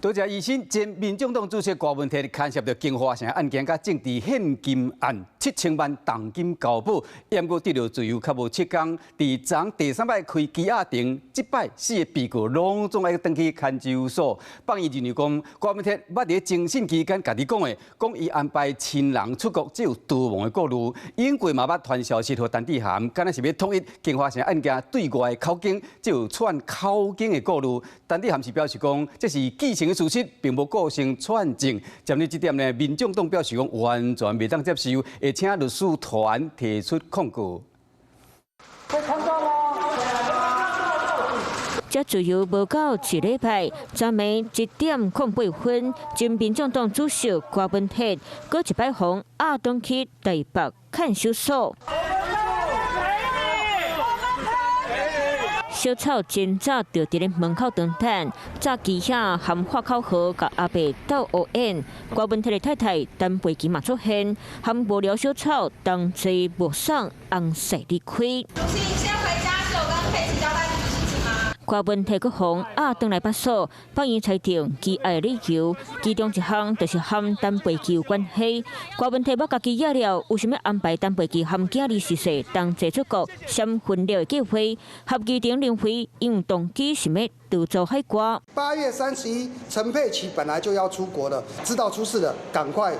多谢医生，前民众党主席郭文泰牵涉到金华城案件甲政治献金案，7000万重金交保，验过得到自由，较无7天。伫昨第3摆开羁押庭，即摆4个被告拢总爱登去看守所。放伊认为讲，郭文泰捌伫侦讯期间家己讲的，讲伊安排亲人出国，只有逃亡的顾虑。因过嘛捌传消息互陈志涵，敢若是要统一金华城案件对外的口径，只有串口径的顾虑。陈志涵是表示讲，这是既成事实，并无构成串证。针对这点呢，民众党表示讲完全未当接受，会请律师团提出控告。这自由无到1礼拜，昨暝1点08分，前民众党主席郭文泰，搁一摆红亚东区台北看守所。小草真早就伫咧门口等等，早期遐含花口河甲阿伯斗黑演，郭文泰的太太陈培琪嘛出现，含无聊小草同齐目送红色离开。主席，先回家是有跟佩琪交代什么事情吗？郭文泰佮洪亚登来巴所，法院裁定羁押的理由，其中一项就是和陈培琪有关系。郭文泰要家己压了，为什么安排陈培琪和囝儿逝世同齐出国闪婚了的计划？合议庭认为，因为动机是要逃走海关。8月31，陈佩琪本来就要出国了，知道出事了，赶快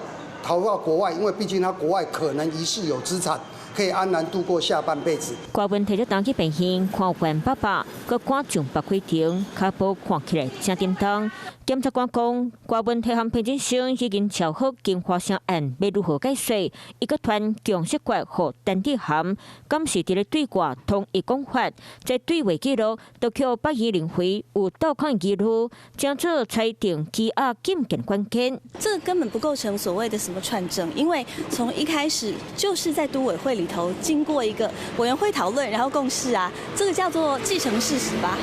逃到国外，因为毕竟他国外可能疑似有资产。可以安然度过下半辈子。郭文泰就当去病院看完爸爸，佮赶上北开庭，脚步看起来正叮当。检察官讲，郭文泰和潘振生已经调好金华城案要如何解释，伊佮传强势决和陈志涵，敢是伫咧对外同意讲法，在对话记录都靠8月领回有到抗记录，将做裁定羁押禁见关键。这个根本不构成所谓的什么串证，因为从一开始就是在都委会里头经过一个委员会讨论，然后共识啊，这个叫做既成事实吧。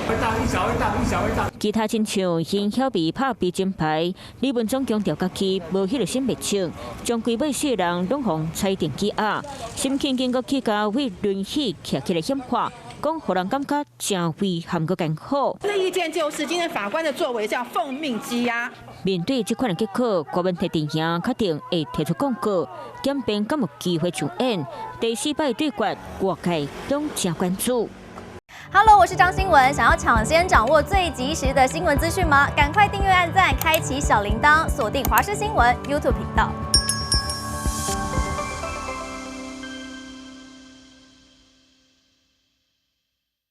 其他亲像因晓被拍逼金牌，李文忠强调家己无迄个心袂清，将规尾4人拢互裁定羁押，心情经过起价为轮椅徛起来险化。讲，互人感觉真危险个艰苦。这意见就是今天法官的作为叫奉命羁押。面对这款的结果，郭文泰阵营确定会提出公告，检辩敢有机会上演。第4摆对决，外界拢真关注。Hello， 我是张新文。想要抢先掌握最及时的新闻资讯吗？赶快订阅、按赞、开启小铃铛，锁定华视新闻 YouTube 频道。